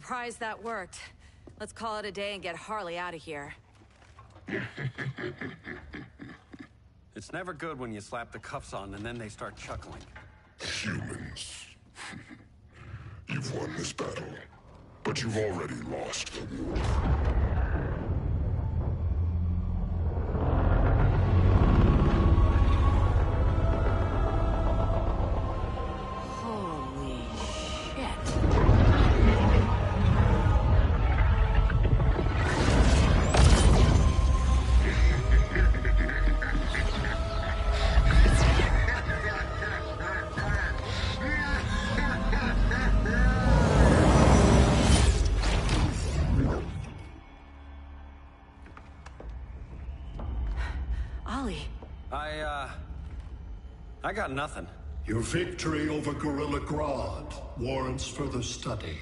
surprised that worked. Let's call it a day and get Harley out of here. It's never good when you slap the cuffs on and then they start chuckling. Humans. You've won this battle, but you've already lost the war. Holy shit. I got nothing. Your victory over Gorilla Grodd warrants further study.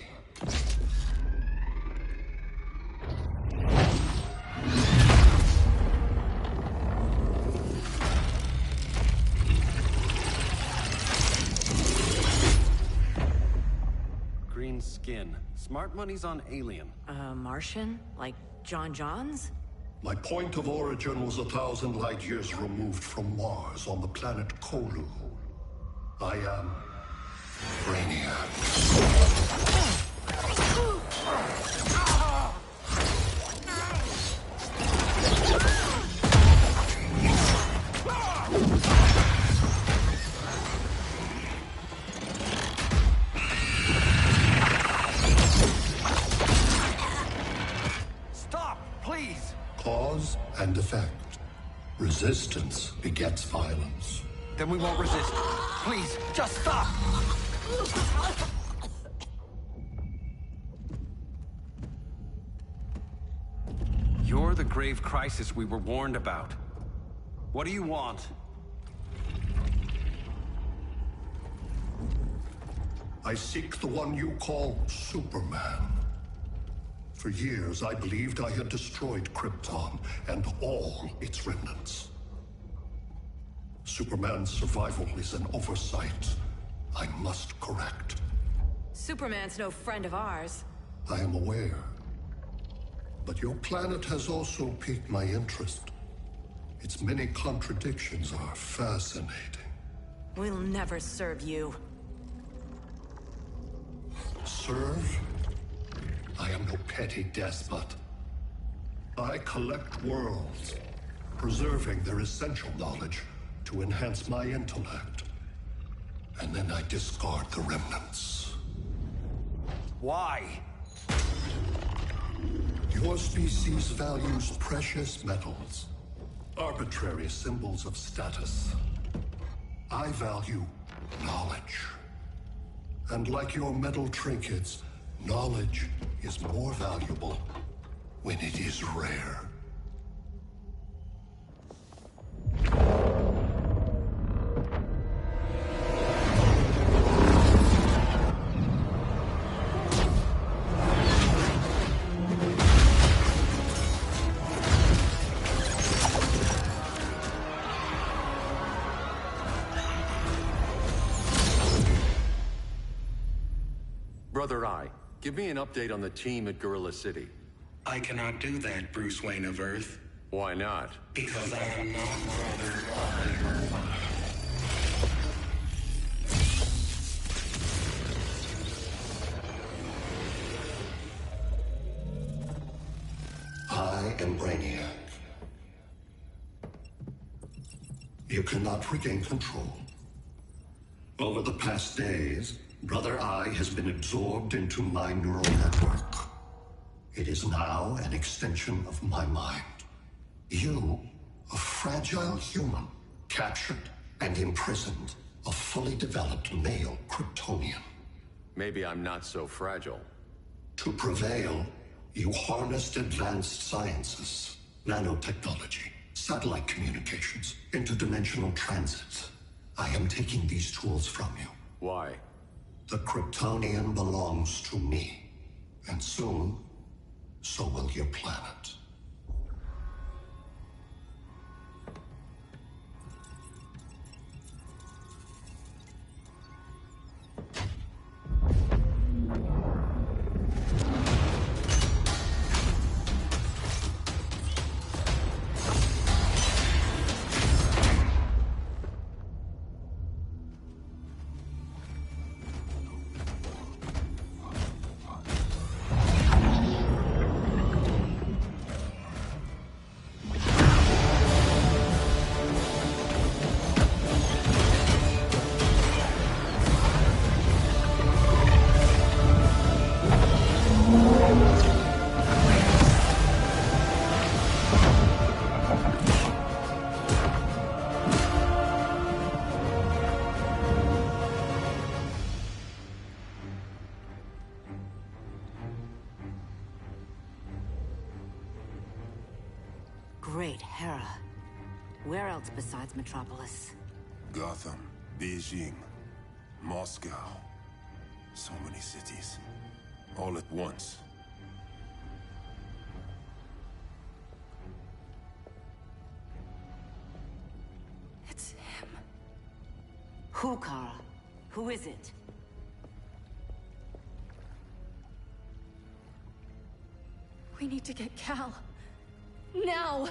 Green skin. Smart money's on alien. Martian? Like John Johns? My point of origin was 1,000 light years removed from Mars on the planet Kolu. I am Brainiac. Stop, please! Cause and effect. Resistance begets violence. Then we won't resist. Please, just stop! You're the grave crisis we were warned about. What do you want? I seek the one you call Superman. For years, I believed I had destroyed Krypton and all its remnants. Superman's survival is an oversight I must correct. Superman's no friend of ours. I am aware. But your planet has also piqued my interest. Its many contradictions are fascinating. We'll never serve you. Serve? I am no petty despot. I collect worlds, preserving their essential knowledge to enhance my intellect. And then I discard the remnants. Why? Your species values precious metals, arbitrary symbols of status. I value knowledge. And like your metal trinkets, knowledge is more valuable when it is rare. Brother Eye, give me an update on the team at Gorilla City. I cannot do that, Bruce Wayne of Earth. Why not? Because I am not Brother Eye. I am Brainiac. You cannot regain control. Over the past days, Brother Eye has been absorbed into my neural network. It is now an extension of my mind. You, a fragile human, captured and imprisoned a fully developed male Kryptonian. Maybe I'm not so fragile. To prevail, you harnessed advanced sciences, nanotechnology, satellite communications, interdimensional transit. I am taking these tools from you. Why? The Kryptonian belongs to me. And soon, so will your planet. Where else besides Metropolis? Gotham, Beijing, Moscow. So many cities. All at once. It's him. Who, Carl? Who is it? We need to get Cal. Now!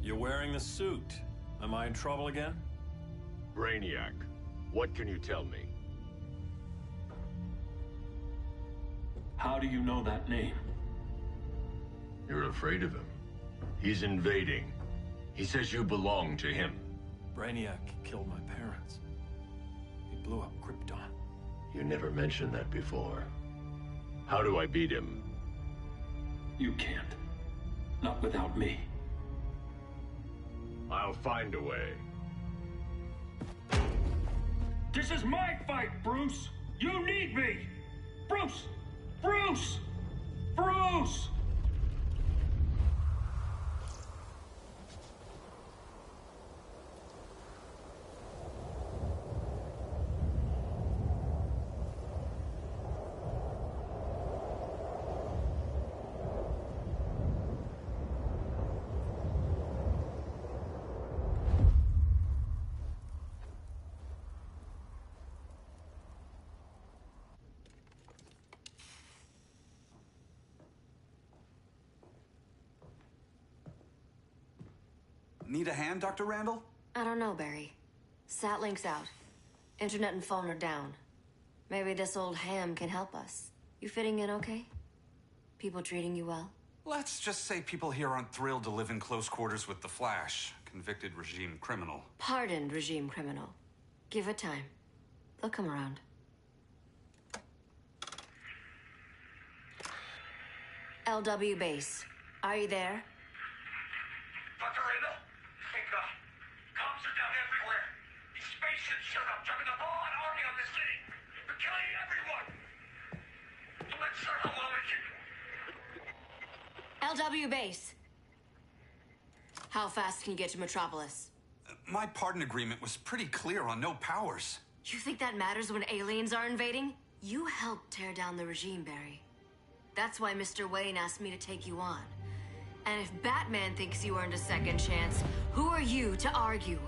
You're wearing the suit. Am I in trouble again? Brainiac, what can you tell me? How do you know that name? You're afraid of him. He's invading. He says you belong to him. Brainiac killed my parents. He blew up Krypton. You never mentioned that before. How do I beat him? You can't. Not without me. I'll find a way. This is my fight, Bruce! You need me! Bruce! Bruce! Bruce! Need a hand, Dr. Randall? I don't know, Barry. Satlink's out. Internet and phone are down. Maybe this old ham can help us. You fitting in okay? People treating you well? Let's just say people here aren't thrilled to live in close quarters with the Flash, convicted regime criminal. Pardoned regime criminal. Give it time. They'll come around. LW base. Are you there? Dr. Randall? Thank God. Cops are down everywhere. These spaceships showed up, dropping a ball and army on this city. They're killing everyone. I'm not sure how long it can... LW base. How fast can you get to Metropolis? My pardon agreement was pretty clear on no powers. You think that matters when aliens are invading? You helped tear down the regime, Barry. That's why Mr. Wayne asked me to take you on. And if Batman thinks you earned a second chance, who are you to argue?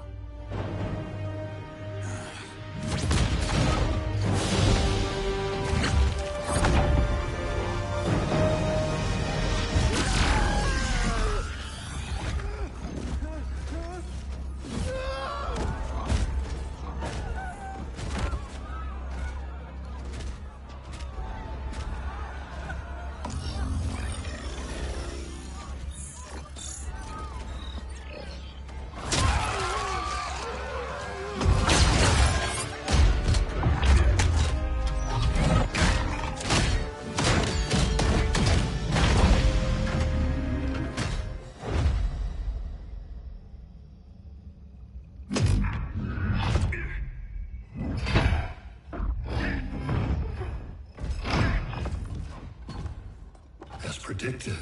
As predicted,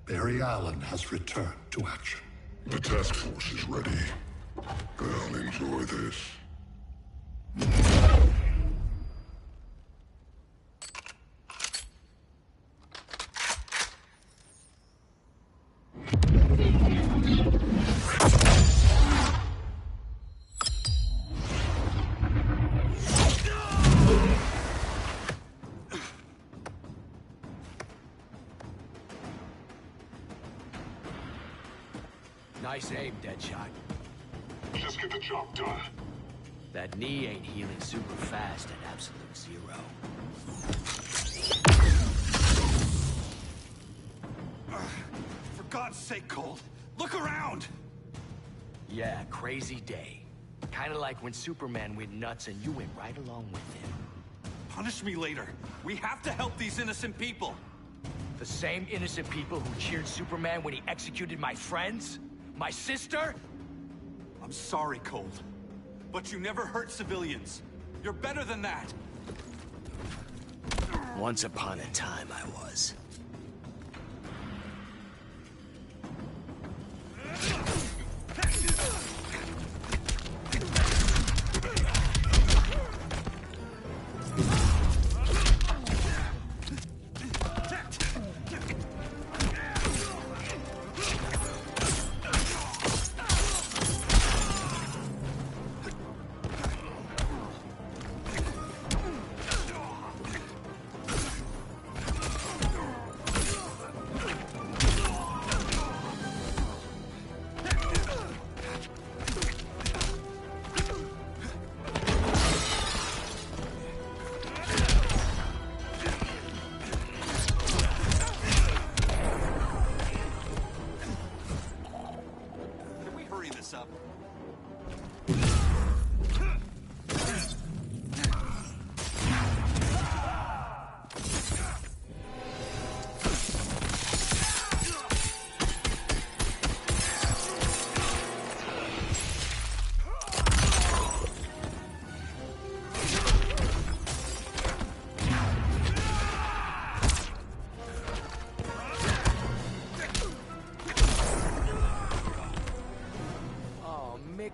Barry Allen has returned to action. The task force is ready. They'll enjoy this. Nice aim, Deadshot. Just get the job done. That knee ain't healing super fast at absolute zero. For God's sake, Cold, look around! Yeah, crazy day. Kinda like when Superman went nuts and you went right along with him. Punish me later. We have to help these innocent people. The same innocent people who cheered Superman when he executed my friends? My sister? I'm sorry, Cold. But you never hurt civilians. You're better than that. Once upon a time, I was.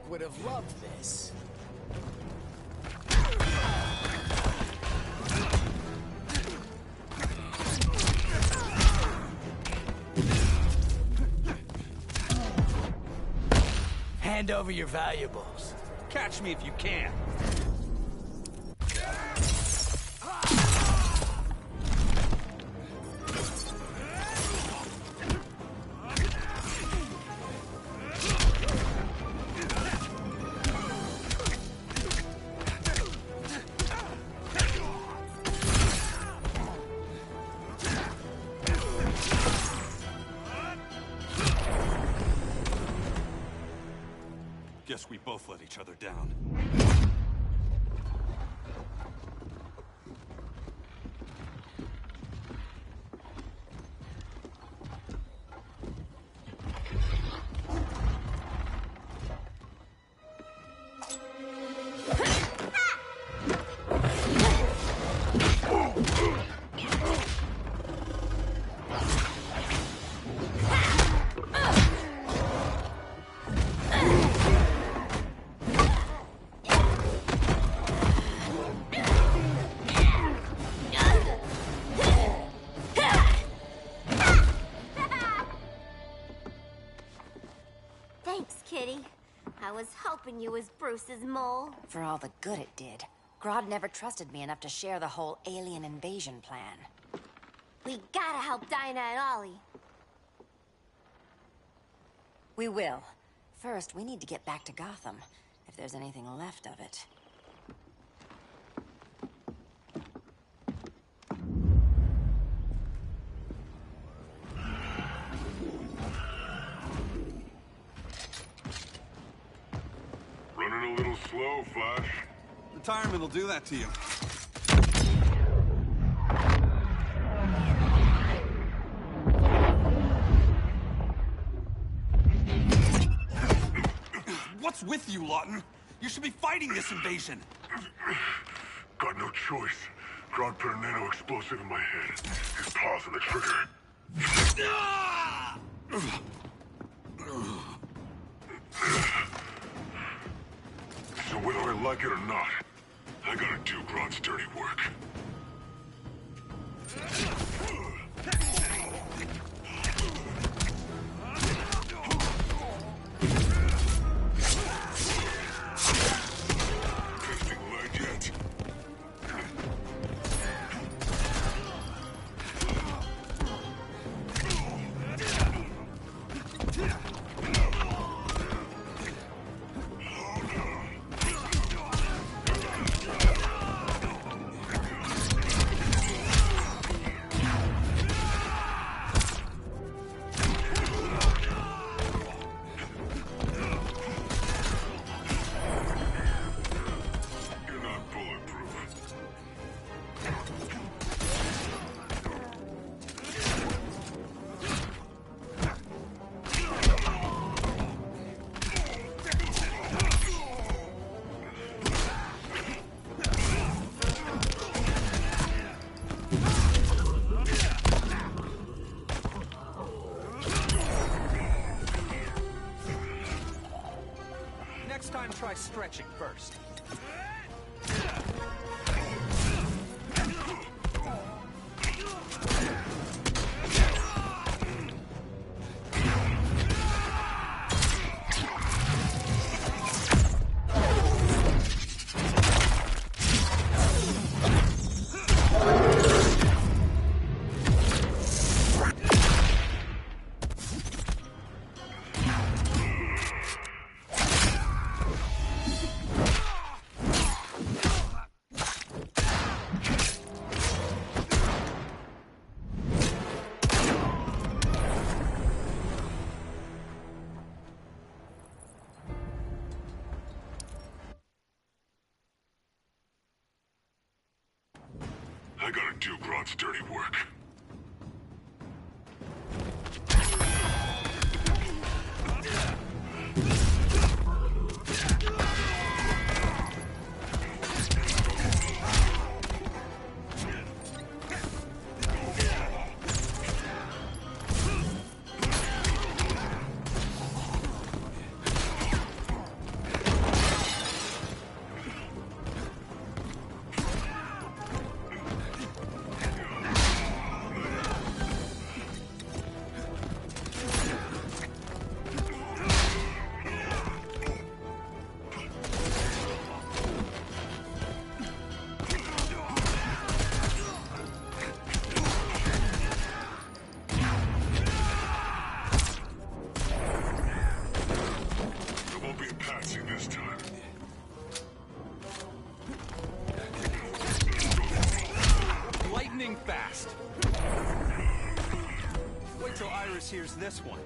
Would have loved this. Hand over your valuables. Catch me if you can. Guess we both let each other down. I was hoping you was Bruce's mole. For all the good it did. Grodd never trusted me enough to share the whole alien invasion plan. We gotta help Dinah and Ollie. We will. First, we need to get back to Gotham, if there's anything left of it. Running a little slow, Flash. Retirement will do that to you. What's with you, Lawton? You should be fighting this invasion. Got no choice. Grodd put a nano-explosive in my head. His paws on the trigger. So whether I like it or not, I gotta do Grodd's dirty work. Testing leg yet? Next time, try stretching first. I gotta do Grodd's dirty work. Fast. Wait till Iris hears this one.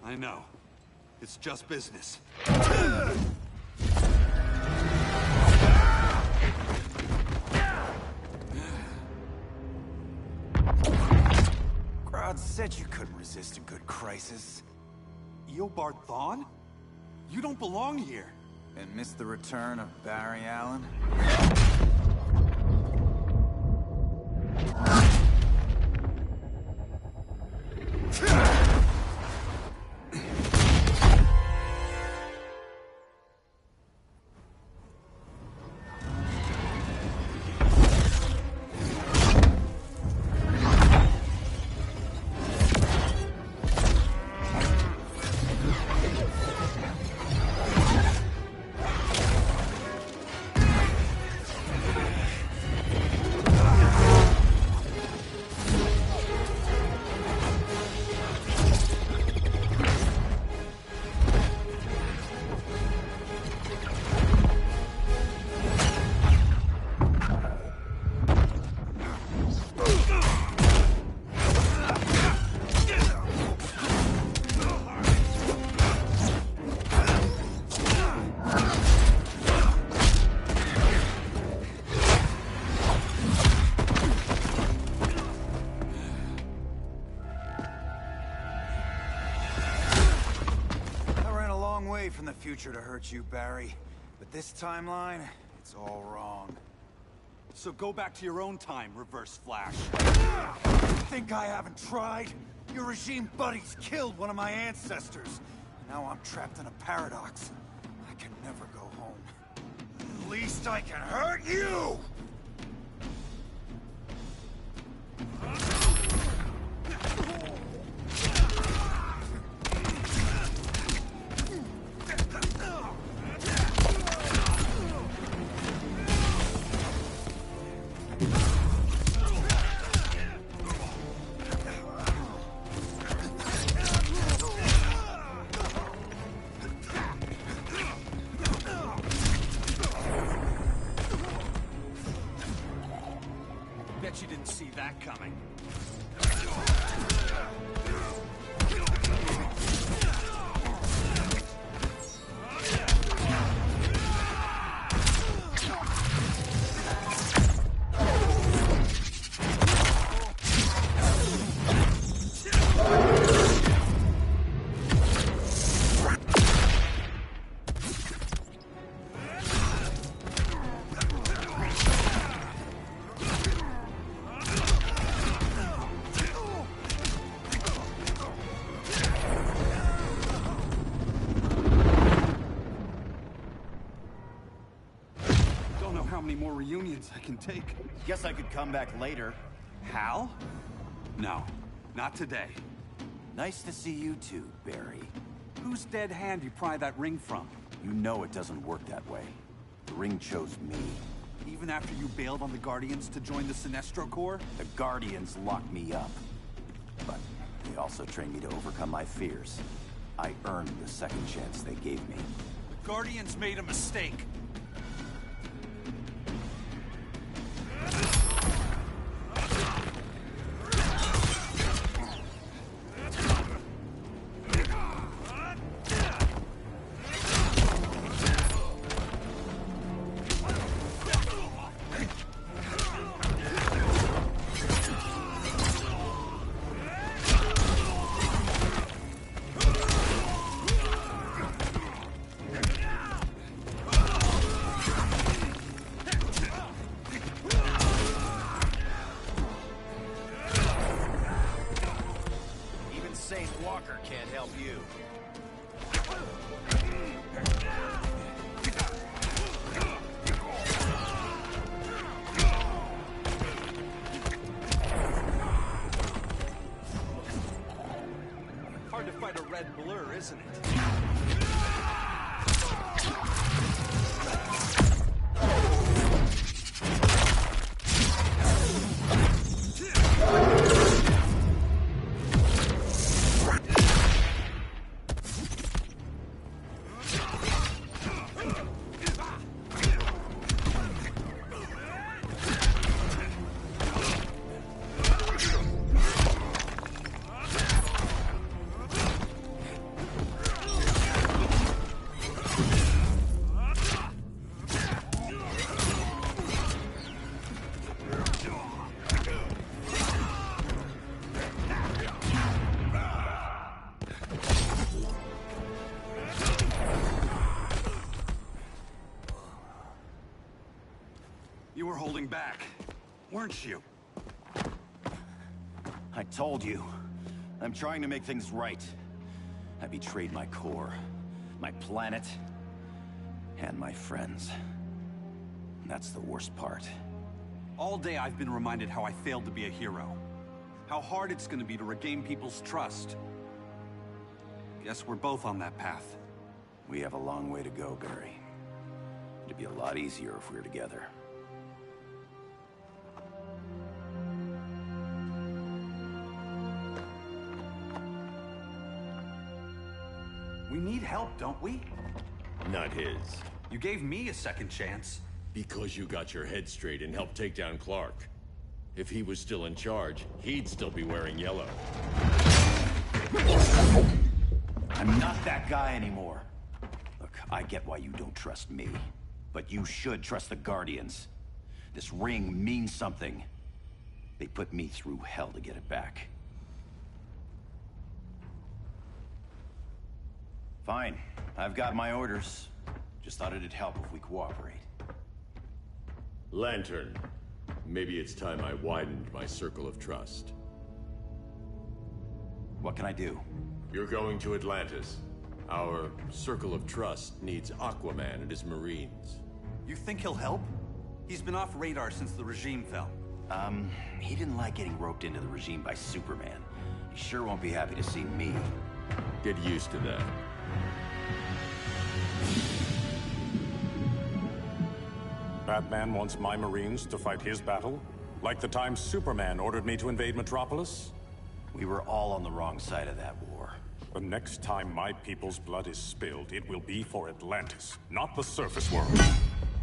I know. It's just business. Grodd said you couldn't resist a good crisis. Eobard Thawne? You don't belong here. And miss the return of Barry Allen? From the future to hurt you, Barry. But this timeline, it's all wrong. So go back to your own time, Reverse Flash. Think I haven't tried? Your regime buddies killed one of my ancestors. Now I'm trapped in a paradox. I can never go home. At least I can hurt you! Bet you didn't see that coming. Don't know how many more reunions I can take. Guess I could come back later. Hal? No, not today. Nice to see you too, Barry. Whose dead hand you pry that ring from? You know it doesn't work that way. The ring chose me. Even after you bailed on the Guardians to join the Sinestro Corps? The Guardians locked me up. But they also trained me to overcome my fears. I earned the second chance they gave me. The Guardians made a mistake. Can't help you. Hard to fight a red blur, isn't it? You were holding back, weren't you? I told you. I'm trying to make things right. I betrayed my core, my planet, and my friends. That's the worst part. All day I've been reminded how I failed to be a hero. How hard it's gonna be to regain people's trust. Guess we're both on that path. We have a long way to go, Barry. It'd be a lot easier if we were together. We need help, don't we? Not his. You gave me a second chance. Because you got your head straight and helped take down Clark. If he was still in charge, he'd still be wearing yellow. I'm not that guy anymore. Look, I get why you don't trust me. But you should trust the Guardians. This ring means something. They put me through hell to get it back. Fine. I've got my orders. Just thought it'd help if we cooperate. Lantern. Maybe it's time I widened my circle of trust. What can I do? You're going to Atlantis. Our circle of trust needs Aquaman and his Marines. You think he'll help? He's been off radar since the regime fell. He didn't like getting roped into the regime by Superman. He sure won't be happy to see me. Get used to that. Batman wants my Marines to fight his battle? Like the time Superman ordered me to invade Metropolis? We were all on the wrong side of that war. The next time my people's blood is spilled, it will be for Atlantis, not the surface world.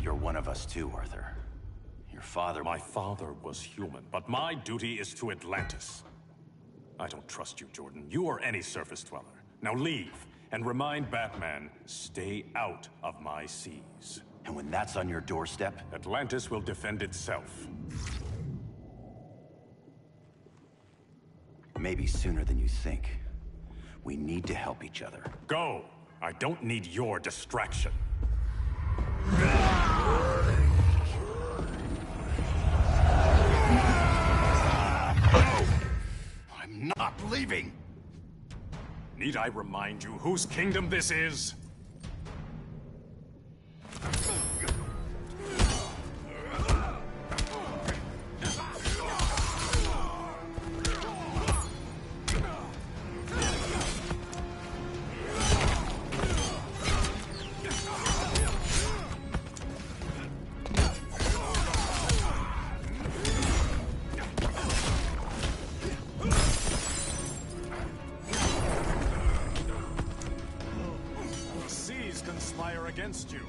You're one of us too, Arthur. Your father... My father was human, but my duty is to Atlantis. I don't trust you, Jordan. You or any surface dweller. Now leave, and remind Batman, stay out of my seas. And when that's on your doorstep... Atlantis will defend itself. Maybe sooner than you think. We need to help each other. Go! I don't need your distraction. I'm not leaving! Need I remind you whose kingdom this is? against you.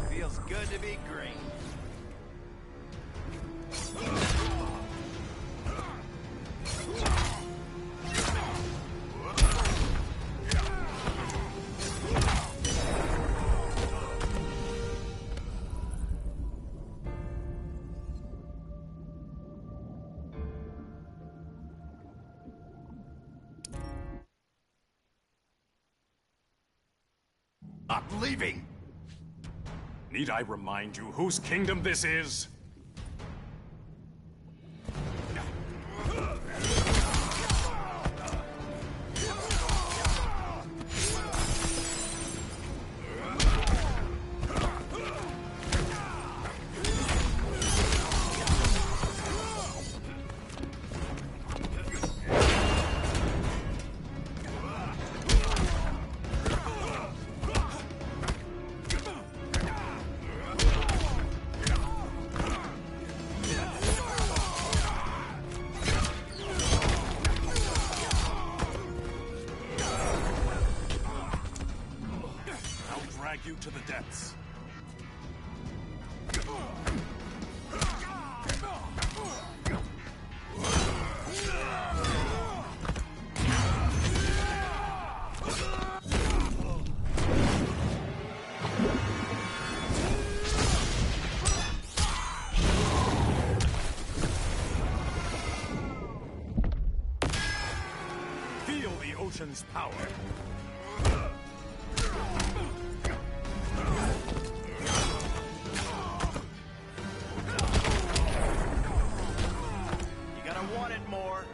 Feels good to be green. I'm leaving! Need I remind you whose kingdom this is? Drag you to the depths. Feel the ocean's power. Want it more.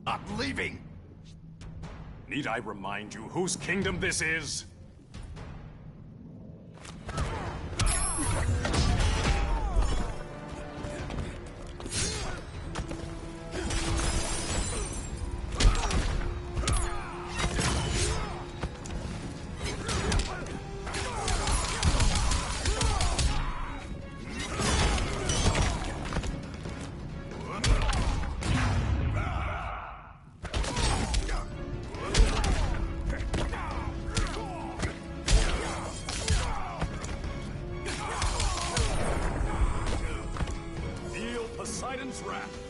I'm leaving! Need I remind you whose kingdom this is? Poseidon's wrath.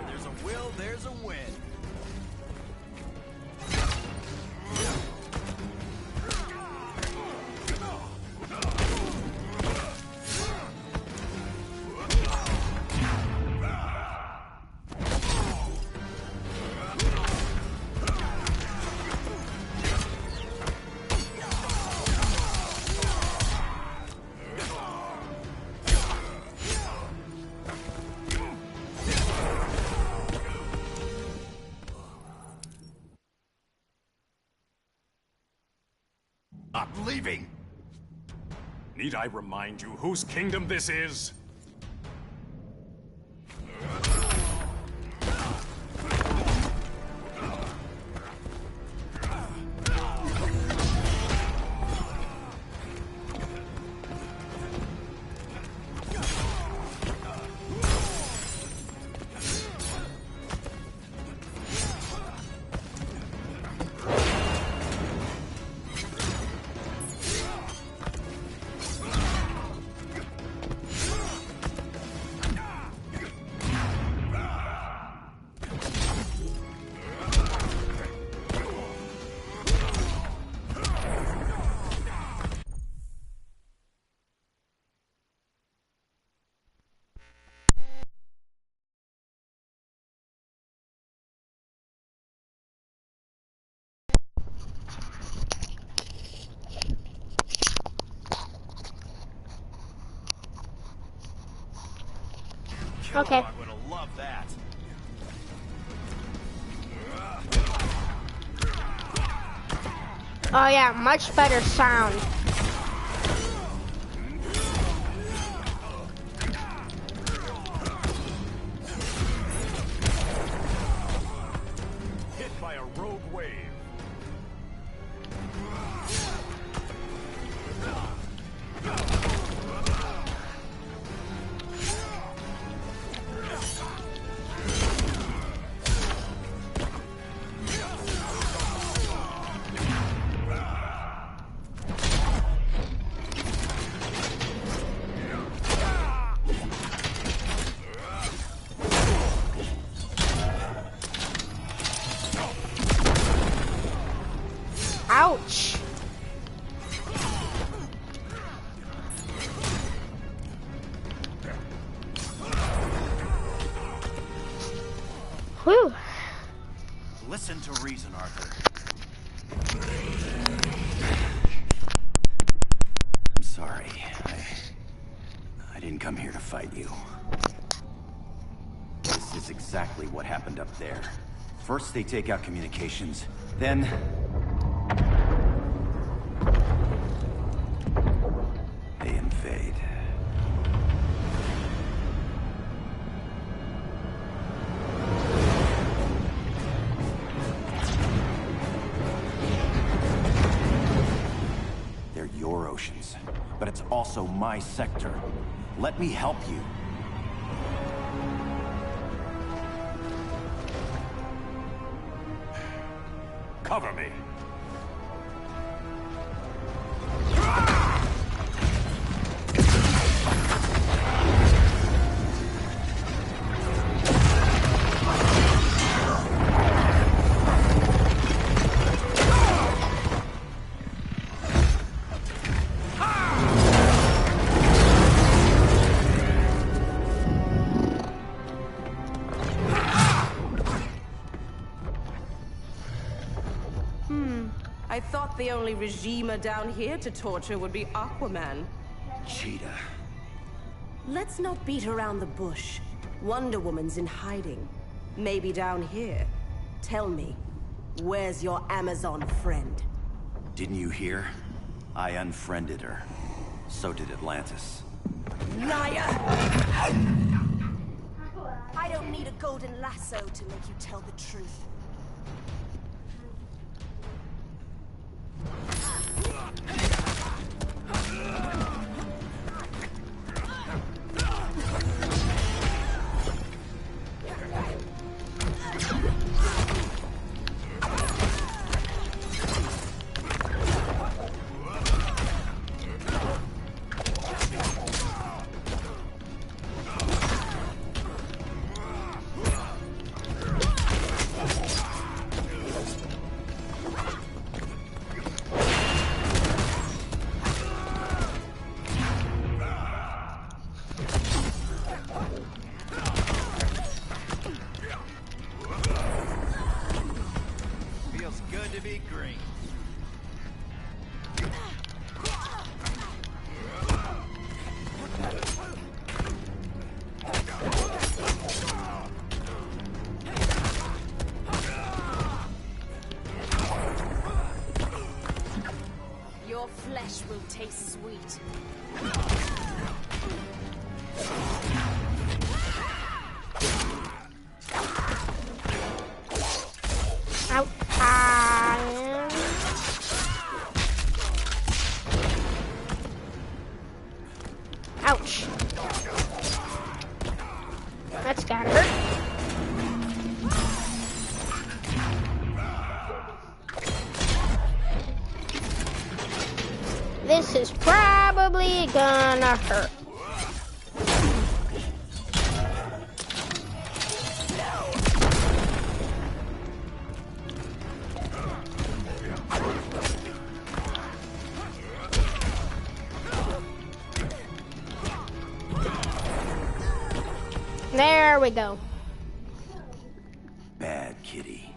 There's a will, there's a win. I'm leaving! Need I remind you whose kingdom this is? Okay. I'm gonna love that. Oh yeah, much better sound. Hit by a rogue wave. Ouch. Whew. Listen to reason, Arthur. I'm sorry. I didn't come here to fight you. This is exactly what happened up there. First they take out communications, then... they invade. They're your oceans, but it's also my sector. Let me help you. Cover me. I thought the only regimer down here to torture would be Aquaman. Cheetah. Let's not beat around the bush. Wonder Woman's in hiding. Maybe down here. Tell me, where's your Amazon friend? Didn't you hear? I unfriended her. So did Atlantis. Liar! I don't need a golden lasso to make you tell the truth. Feels good to be green. Your flesh will taste sweet. Out. Ouch. That's gotta hurt. This is probably gonna hurt. There we go. Bad kitty.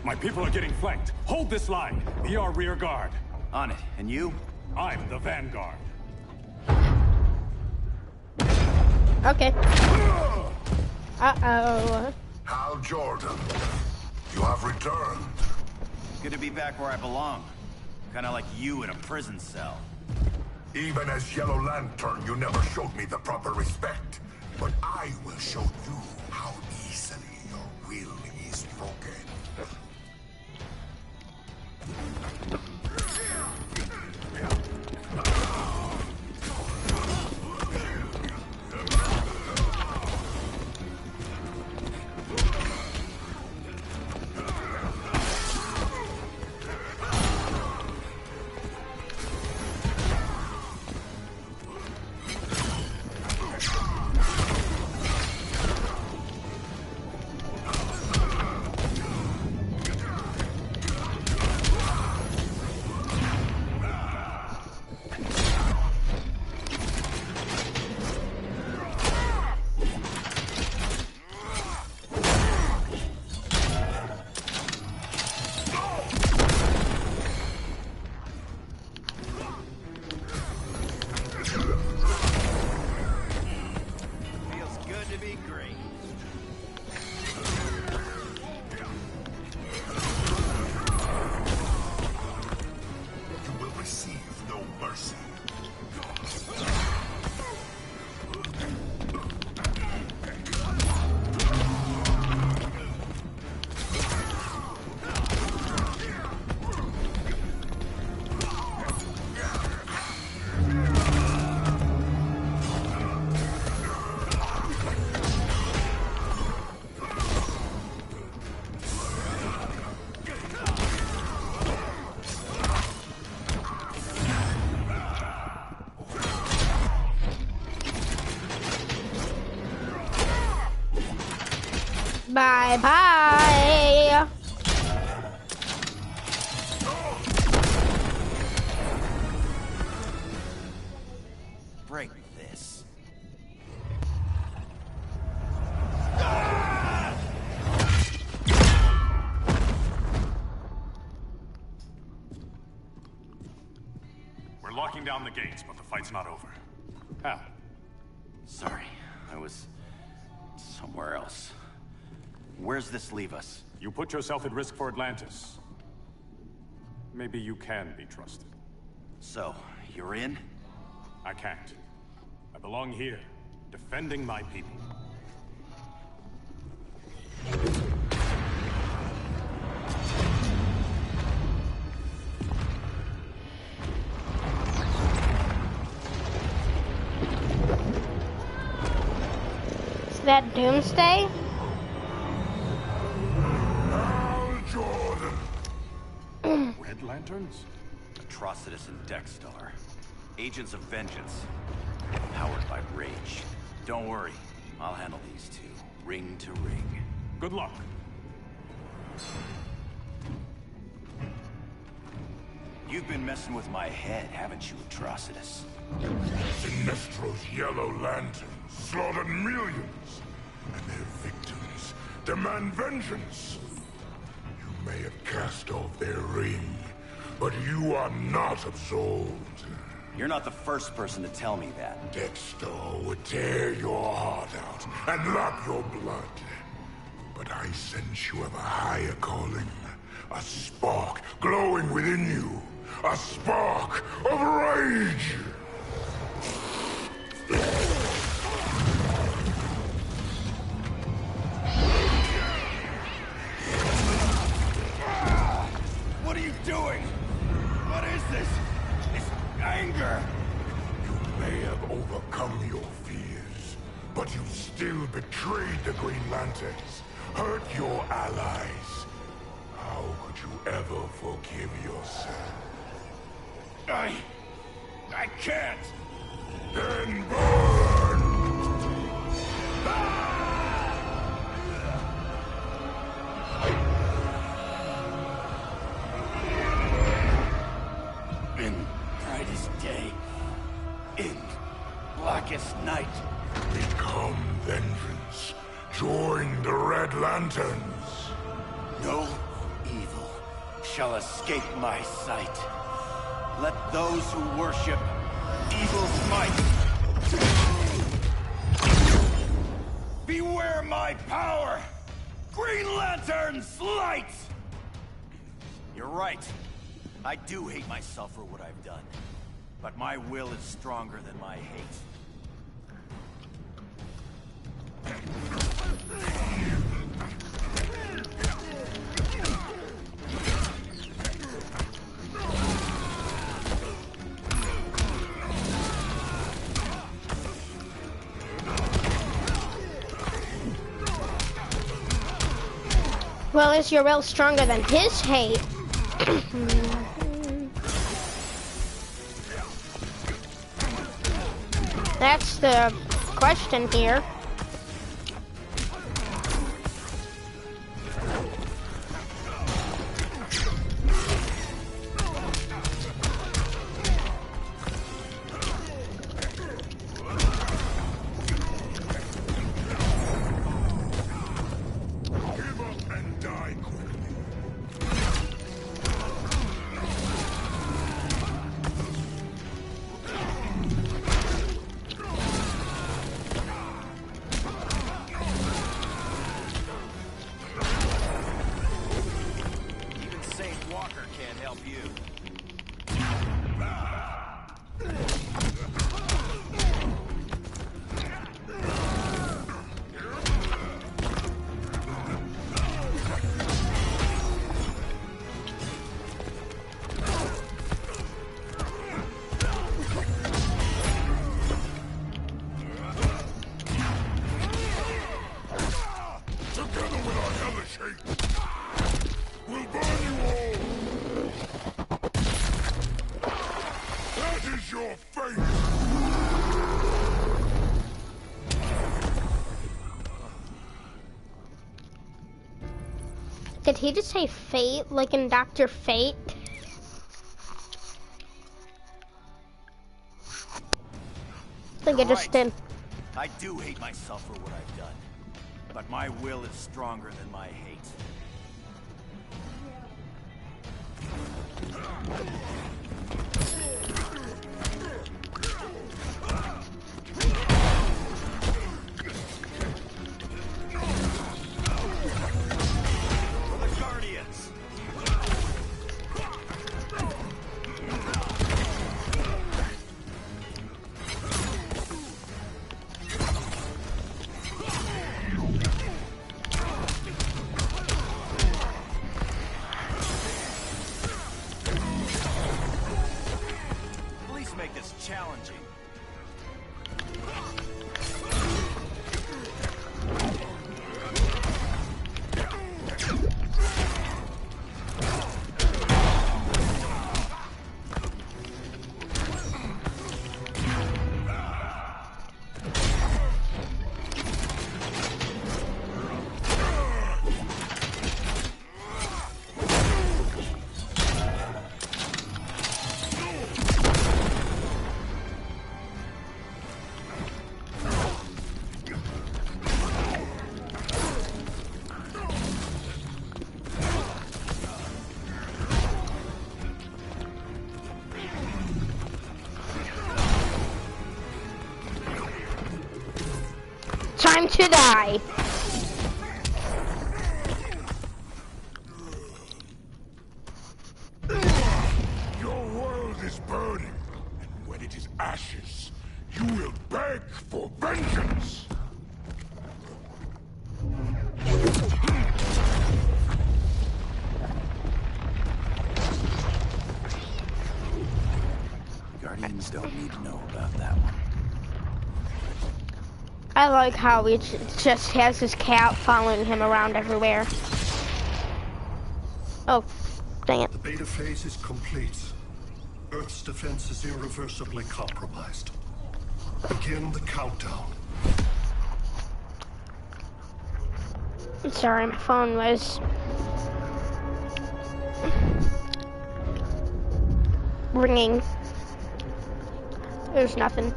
My people are getting flanked. Hold this line. Be our rear guard. On it. And you? I'm the vanguard. Okay. Uh-oh. Hal Jordan, you have returned. Good to be back where I belong. Kinda like you in a prison cell. Even as Yellow Lantern, you never showed me the proper respect. But I will show you how easily your will is broken. Bye-bye. Break this. We're locking down the gates, but the fight's not over. Hal. Sorry, I was somewhere else. Where's this leave us? You put yourself at risk for Atlantis. Maybe you can be trusted. So, you're in? I can't. I belong here, defending my people. Is that Doomsday? Red Lanterns? Atrocitus and Dexstar. Agents of Vengeance. Powered by rage. Don't worry, I'll handle these two, ring to ring. Good luck. You've been messing with my head, haven't you, Atrocitus? Sinestro's Yellow Lanterns slaughtered millions, and their victims demand vengeance. may have cast off their ring, but you are not absolved. You're not the first person to tell me that. Dexter would tear your heart out and lap your blood. But I sense you have a higher calling. A spark glowing within you. A spark of rage! What are you doing? What is this? This anger? You may have overcome your fears, but you still betrayed the Green Lanterns, hurt your allies. How could you ever forgive yourself? I can't. Then burn! In brightest day, in blackest night. Become vengeance. Join the Red Lanterns. No evil shall escape my sight. Let those who worship evil's might beware my power! Green Lantern's light! You're right. I do hate myself for what I've done. But my will is stronger than my hate. Well, is your will stronger than his hate? That's the question here. Did he just say fate, like in Dr. Fate? I think I just did. I do hate myself for what I've done. But my will is stronger than my hate. Challenging. time to die. Your world is burning, and when it is ashes, you will beg for vengeance. Guardians don't need to know about that one. I like how he just has his cat following him around everywhere. Oh, dang it. The beta phase is complete. Earth's defense is irreversibly compromised. Begin the countdown. Sorry, my phone was ringing. There's nothing.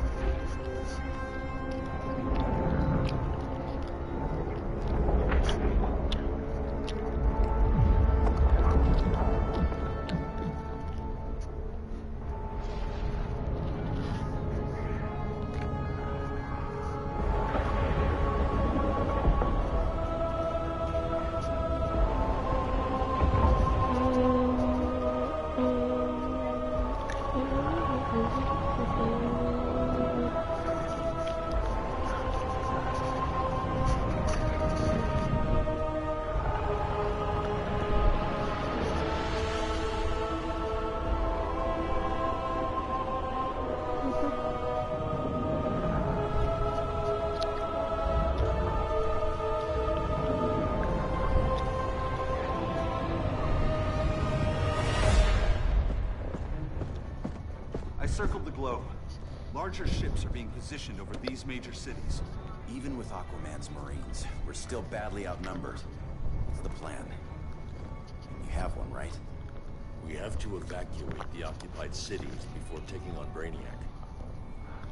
I circled the globe. Larger ships are being positioned over these major cities. Even with Aquaman's Marines, we're still badly outnumbered. What's the plan? You have one, right? We have to evacuate the occupied cities before taking on Brainiac.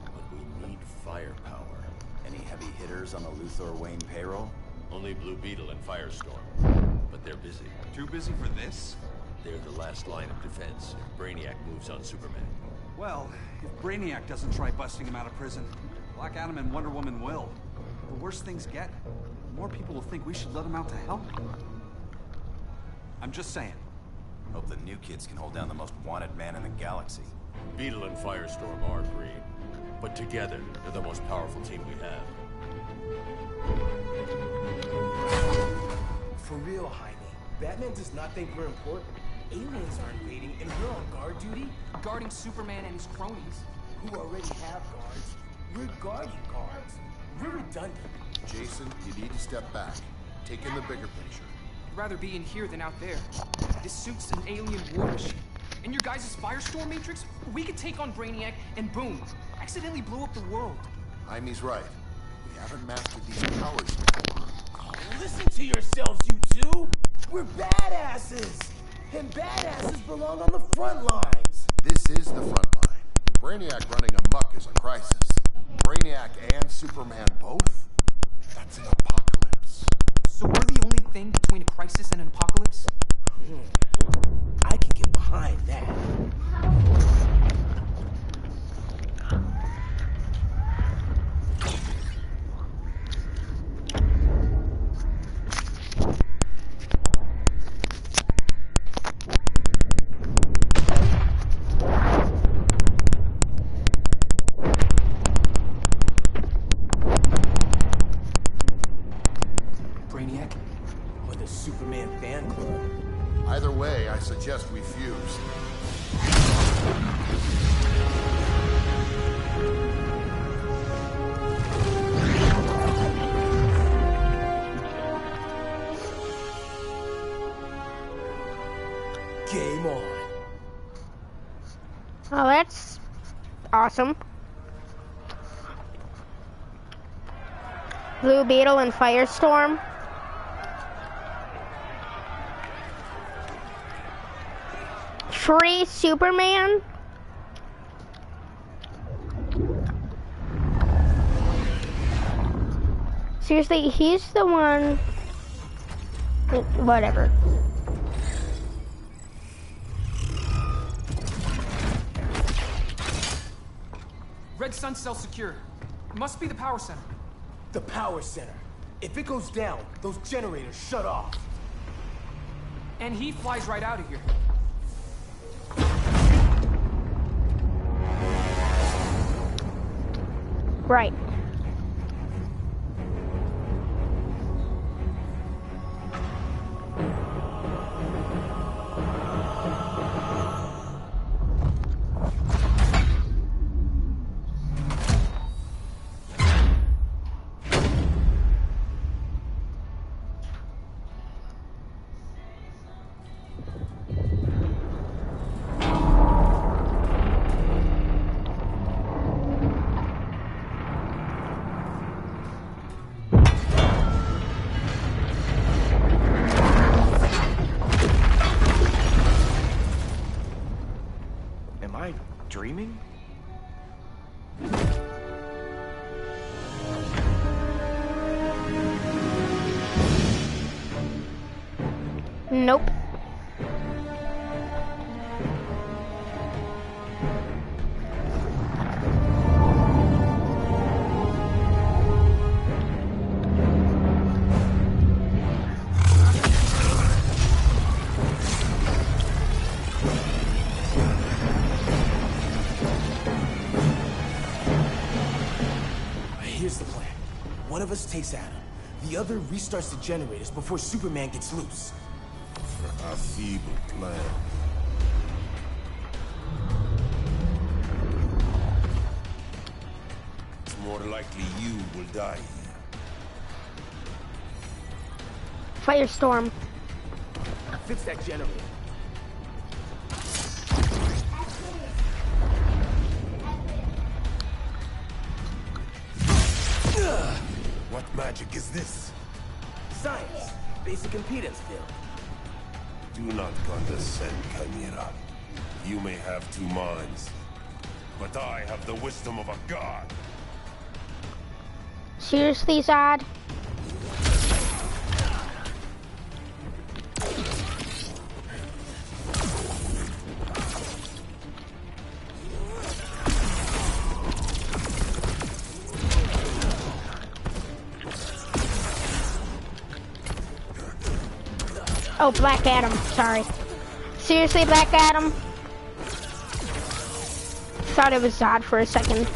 But we need firepower. Any heavy hitters on the Luthor Wayne payroll? Only Blue Beetle and Firestorm. But they're busy. Too busy for this? They're the last line of defense if Brainiac moves on Superman. Well, if Brainiac doesn't try busting him out of prison, Black Adam and Wonder Woman will. The worse things get, the more people will think we should let him out to help. I'm just saying. Hope the new kids can hold down the most wanted man in the galaxy. Beetle and Firestorm are green, but together, they're the most powerful team we have. For real, Jaime, Batman does not think we're important. Aliens are invading, and we're on guard duty? Guarding Superman and his cronies. Who already have guards. We're guarding guards. We're redundant. Jason, you need to step back. Take in the bigger picture. I'd rather be in here than out there. This suit's an alien war machine. And your guys' Firestorm Matrix, we could take on Brainiac and boom, accidentally blow up the world. Jaime's right. We haven't mastered these powers yet. Listen to yourselves, you two! We're badasses! And badasses belong on the front lines! This is the front line. Brainiac running amok is a crisis. Brainiac and Superman both? That's an apocalypse. So we're the only thing between a crisis and an apocalypse? I can get behind that. Either way, I suggest we fuse. Game on. Oh, that's awesome. Blue Beetle and Firestorm. Free Superman? Seriously, he's the one... Whatever. Red Sun cell secure. It must be the power center. The power center. If it goes down, those generators shut off. And he flies right out of here. Right. Am I dreaming? Nope. Here's the plan. One of us takes Adam. The other restarts the generators before Superman gets loose. A feeble plan. It's more likely you will die here. Firestorm. Fix that generator. What magic is this? Science. Basic impedance field. Do not condescend, Chimera. You may have two minds, but I have the wisdom of a god. Seriously, Zod? Oh, Black Adam, sorry. Seriously, Black Adam? Thought it was Zod for a second.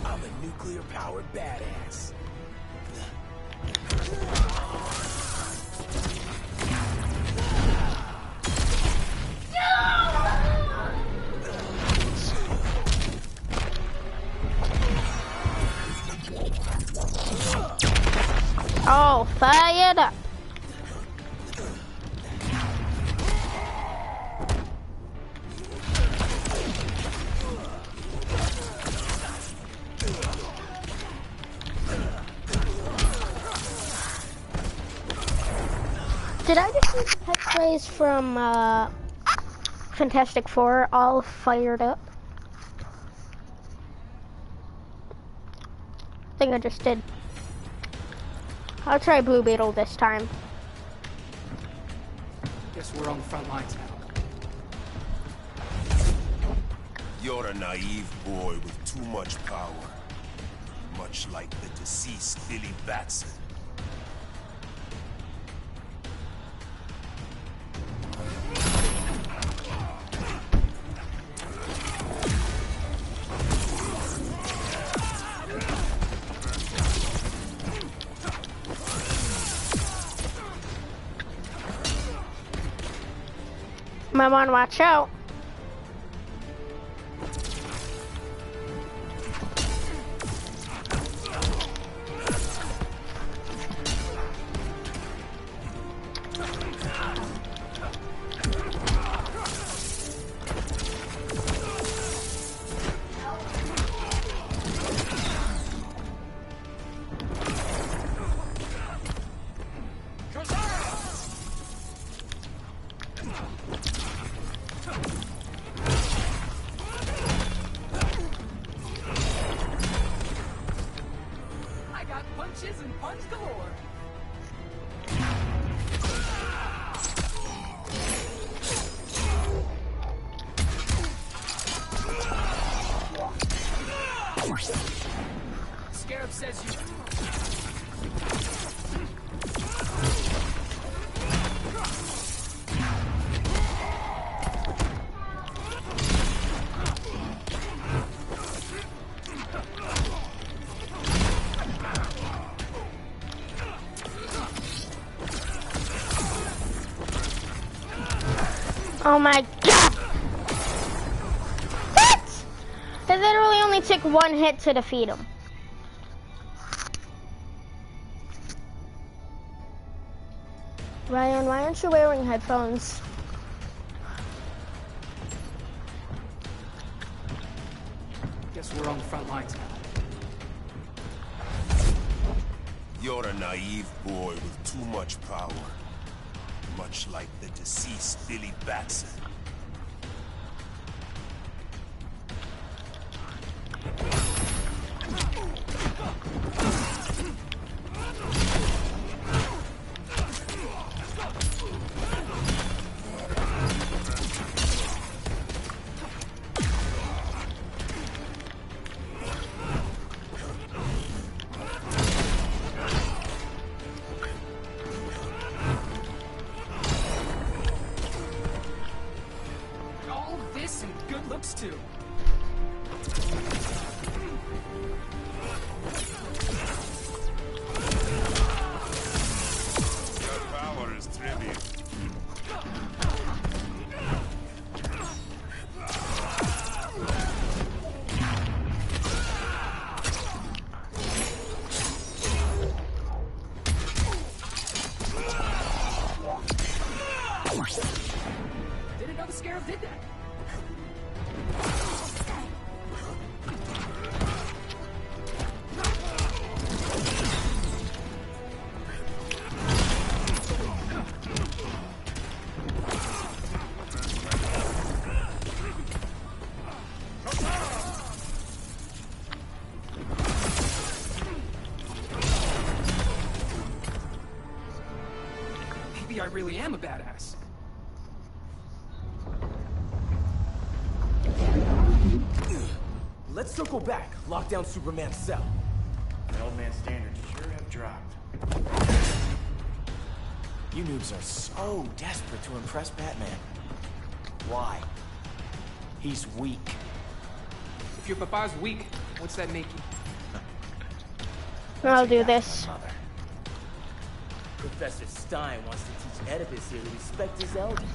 I'm a nuclear-powered badass. Oh, fired up. Did I just see catchphrase from Fantastic Four all fired up? I think I just did. I'll try Blue Beetle this time. Guess we're on the front lines now. You're a naive boy with too much power. Much like the deceased Billy Batson. Might want to watch out. punches and punch galore. Scarab says you... Oh my god! What? It literally only took one hit to defeat him. Ryan, why aren't you wearing headphones? Guess we're on the front lines now. You're a naive boy with too much power. Much like the deceased Billy Batson. Didn't know the Scarab did that. Maybe I really am a badass. Let's circle back, lock down Superman's cell. The old man's standards sure have dropped. You noobs are so desperate to impress Batman. Why? He's weak. If your papa's weak, what's that make you? I'll do this. Professor Stein wants to teach Oedipus here to respect his elders.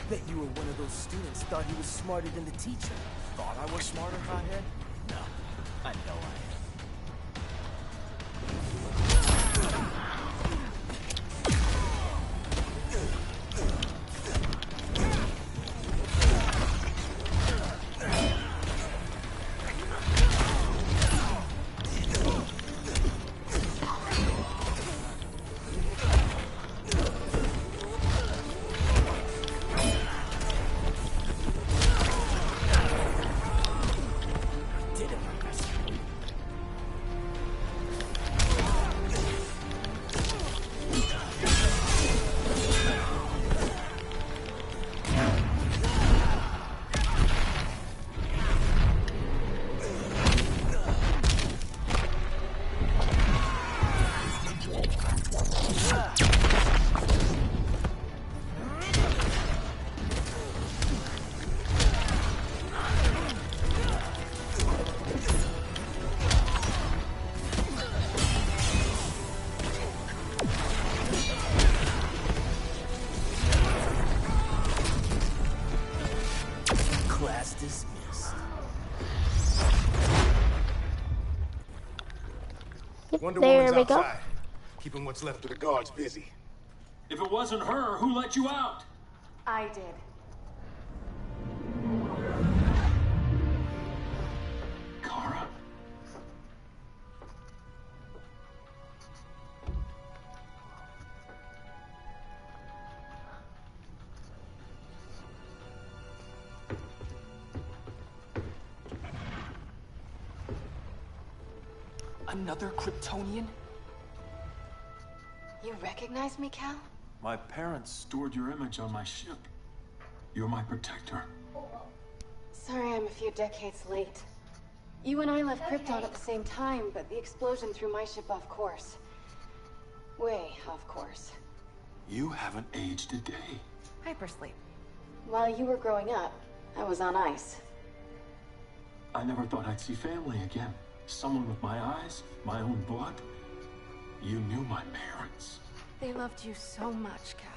Bet you were one of those students thought he was smarter than the teacher. Thought I was smarter, hothead? No, I know I am. Class dismissed. Yep, there we go. Keeping what's left of the guards busy. If it wasn't her, who let you out? I did. Kara? Another Kryptonian? You recognize me, Cal? My parents stored your image on my ship. You're my protector. Sorry I'm a few decades late. You and I left Krypton at the same time, but the explosion threw my ship off course. Way off course. You haven't aged a day. Hypersleep. While you were growing up, I was on ice. I never thought I'd see family again. Someone with my eyes, my own blood. You knew my parents. They loved you so much, Cal.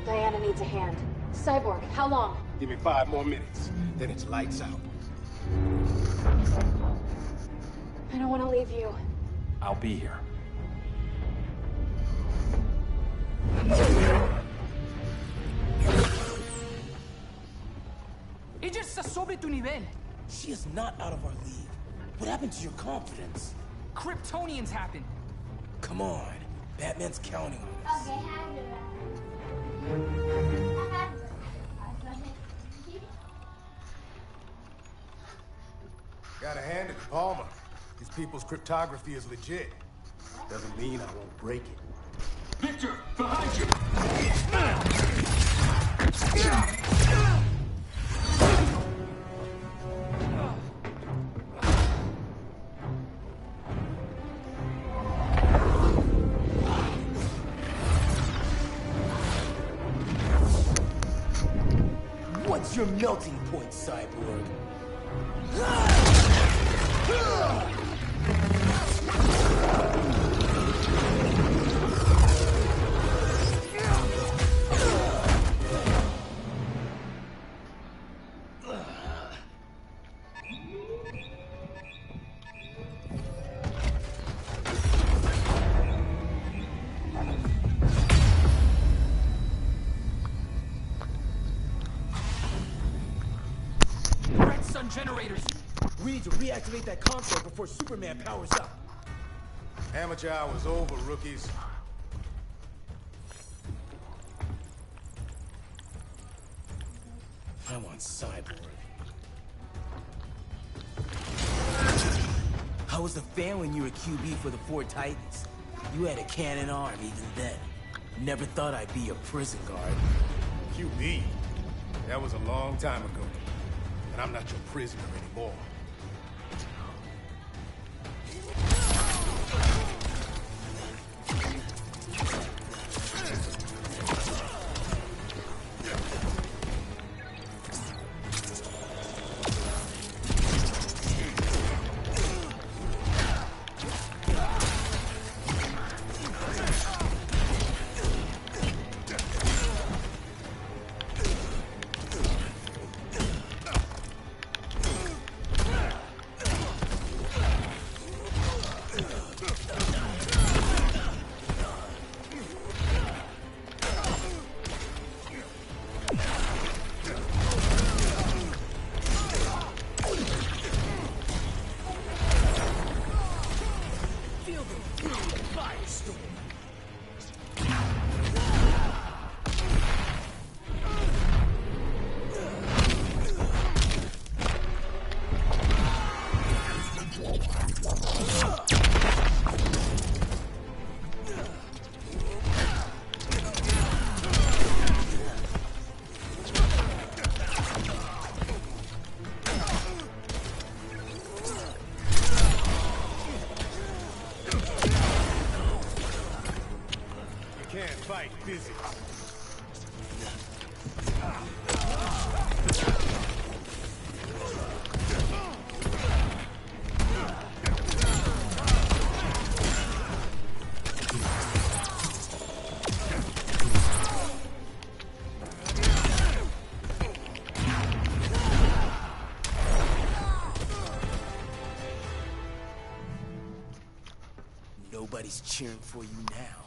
Diana needs a hand. Cyborg, how long? Give me 5 more minutes, then it's lights out. I don't want to leave you. I'll be here. Ella está sobre tu nivel. She is not out of our league. What happened to your confidence? Kryptonians happened. Come on. Batman's counting on us. Gotta hand it to Palmer. His people's cryptography is legit. Doesn't mean I won't break it. Victor, behind you! What's your melting point, Cyborg? Red Sun generators. We need to reactivate that console before Superman powers up. Amateur hour's over, rookies. I want Cyborg. How was the fan when you were QB for the 4 Titans? You had a cannon arm even then. Never thought I'd be a prison guard. QB? That was a long time ago. And I'm not your prisoner anymore. Fight busy. Nobody's cheering for you now.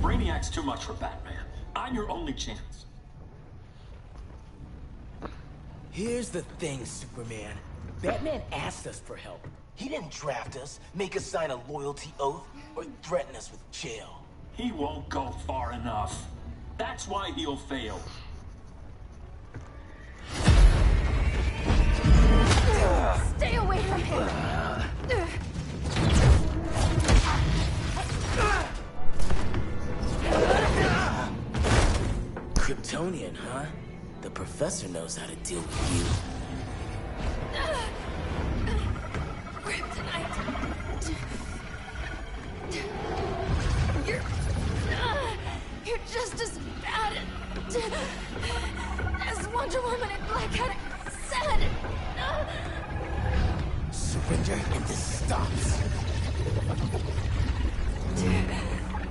Brainiac's too much for Batman. I'm your only chance. Here's the thing, Superman. Batman asked us for help. He didn't draft us, make us sign a loyalty oath, or threaten us with jail. He won't go far enough. That's why he'll fail. Stay away from him! Kryptonian, huh? The professor knows how to deal with you. Kryptonite! You're just as bad as Wonder Woman and Black Cat said. Surrender and this stops.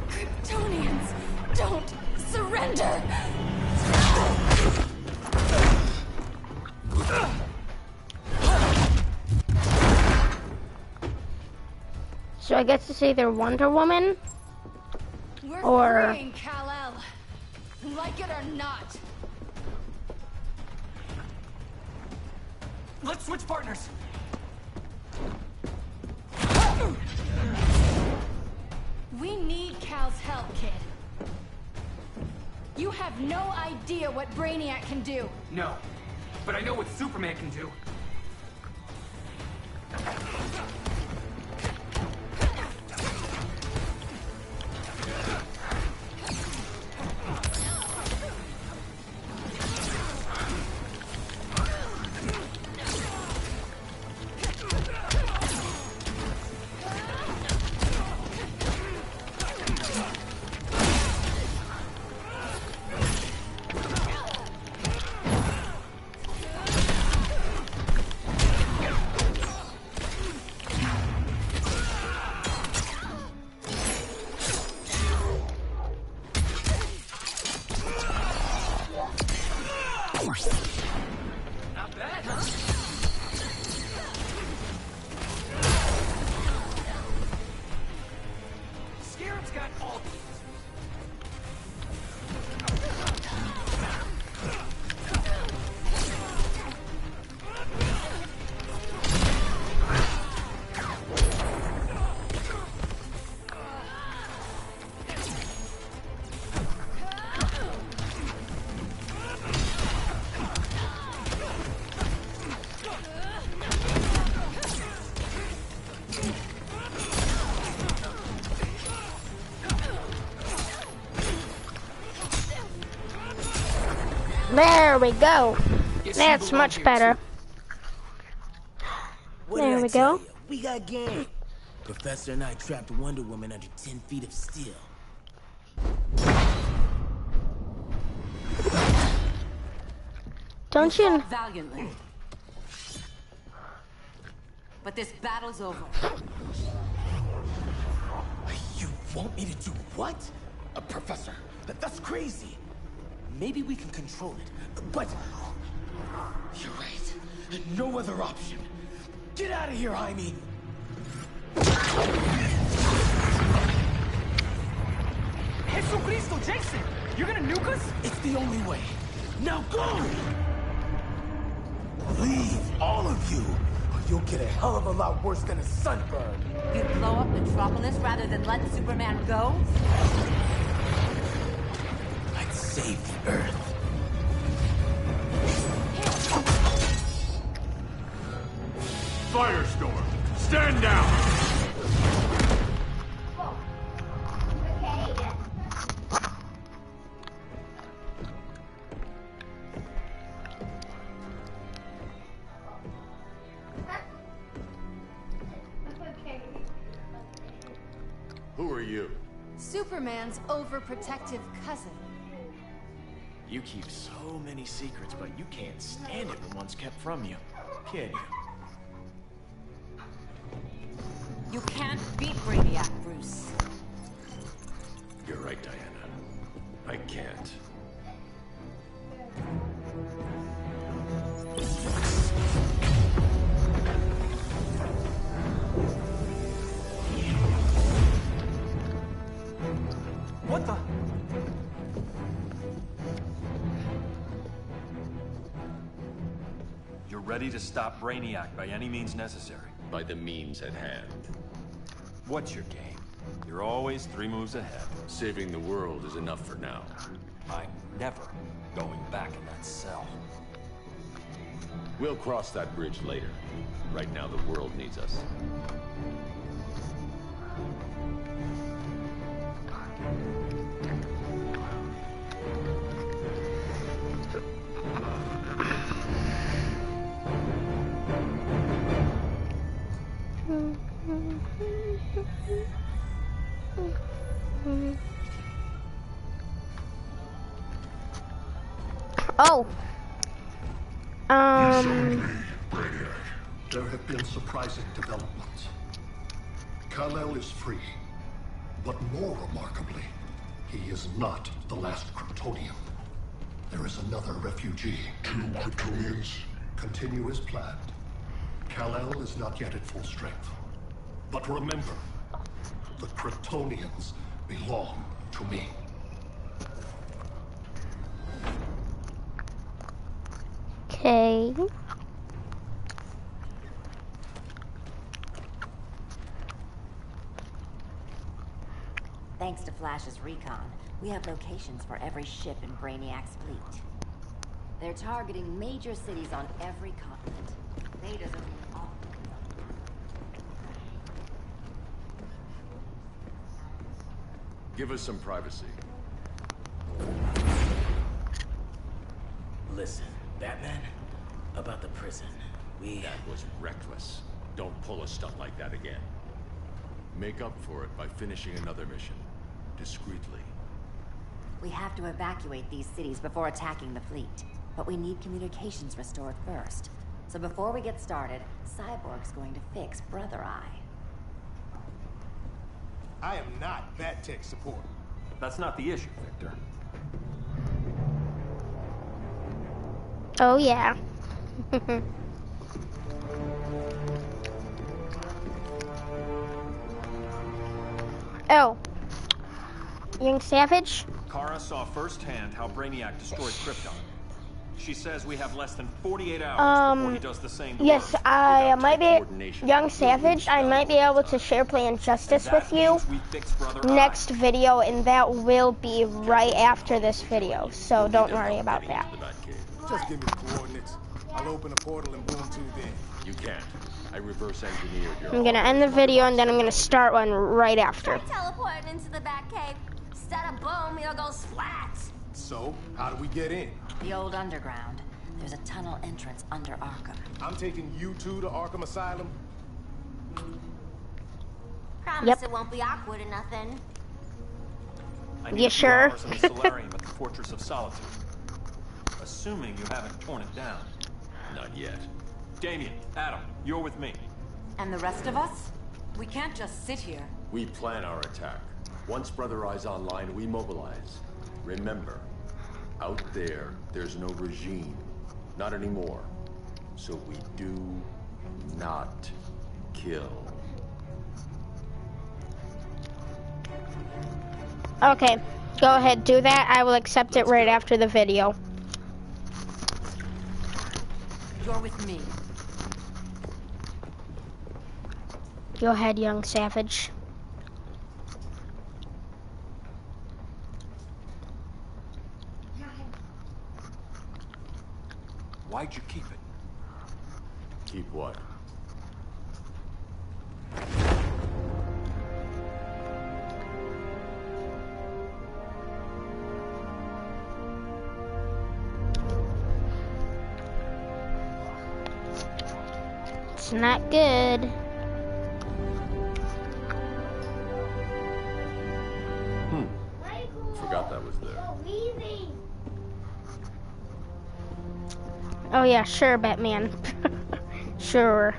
Kryptonians don't surrender! So I guess it's either Wonder Woman We're or freeing Kal-El. Like it or not. Let's switch partners. We need Cal's help, kid. You have no idea what Brainiac can do. No, but I know what Superman can do. Not bad, huh? Scarab's got all. there we go. That's much better. There we go. We got game. Professor and I trapped Wonder Woman under 10 feet of steel. Don't you? Fought valiantly. But this battle's over. You want me to do what? Professor, that's crazy. Maybe we can control it, but... You're right. No other option. Get out of here, Jaime! Jesucristo, Jason! You're gonna nuke us? It's the only way. Now go! Leave, all of you, or you'll get a hell of a lot worse than a sunburn. You'd blow up Metropolis rather than let Superman go? I'd save the Earth. Firestorm, stand down! Who are you? Superman's overprotective cousin. You keep so many secrets, but you can't stand it when one's kept from you, can you? You can't beat Brainiac, Bruce. You're right, Diana. I can't. What the? You're ready to stop Brainiac by any means necessary. By the means at hand. What's your game? You're always 3 moves ahead. Saving the world is enough for now. I'm never going back in that cell. We'll cross that bridge later. Right now, the world needs us. Oh. There have been surprising developments. Kal-El is free, but more remarkably, he is not the last Kryptonian. There is another refugee. 2 Kryptonians? Continue as planned. Kal-El is not yet at full strength. But remember, the Kryptonians belong to me. Okay. Thanks to Flash's recon, we have locations for every ship in Brainiac's fleet. They're targeting major cities on every continent. They doesn't mean all. Give us some privacy. Listen, Batman, about the prison, That was reckless. Don't pull a stunt like that again. Make up for it by finishing another mission. Discreetly. We have to evacuate these cities before attacking the fleet. But we need communications restored first. So before we get started, Cyborg's going to fix Brother Eye. I am not Bat-Tech support. That's not the issue, Victor. Oh, yeah. Oh. Young Savage? Kara saw firsthand how Brainiac destroyed Krypton. She says we have less than 48 hours before he does the same to Yes, Earth. I might be... Young Savage, I might be able to share Plan Justice with you next video, and that will be right after this video, so don't worry about that. Just give me the coordinates. I'll open a portal and boom tube in. You can't. I reverse engineered your... I'm gonna end the video, and then I'm gonna start one right after. Teleporting into the Batcave. Instead of boom, it'll go splat. So, how do we get in? The old underground. There's a tunnel entrance under Arkham. I'm taking you two to Arkham Asylum? Promise it won't be awkward or nothing. I need You a few sure? hours in the solarium at the Fortress of Solitude. Assuming you haven't torn it down. Not yet. Damien, Adam, you're with me. And the rest of us? We can't just sit here. We plan our attack. Once Brother Eye's online, we mobilize. Remember, out there's no regime. Not anymore. So we do not kill. Okay, go ahead, do that. I will accept it right after the video. You're with me. Go ahead, Young Savage. Why'd you keep it? Keep what? It's not good. Forgot that was there. Oh yeah, sure, Batman. Sure.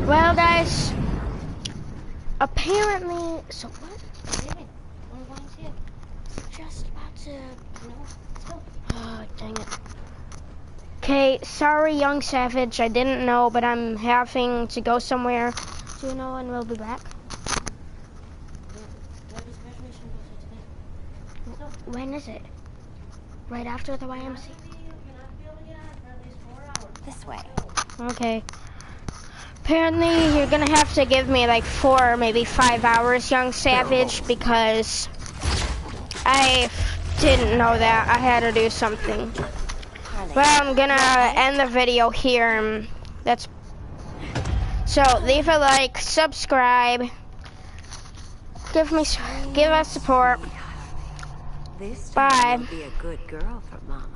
Well, guys, apparently, so what? We're going to just about to, let's go. Oh, dang it. Okay, sorry, Young Savage, I didn't know, but I'm having to go somewhere. Do you know when we'll be back? When is it? Right after the YMC? This way. Okay. Apparently, you're gonna have to give me like 4, maybe 5 hours, young savage, because I didn't know that. I had to do something. Well, I'm gonna end the video here. That's so. Leave a like, subscribe, give us support. This Bye. time you'll be a good girl for Mama.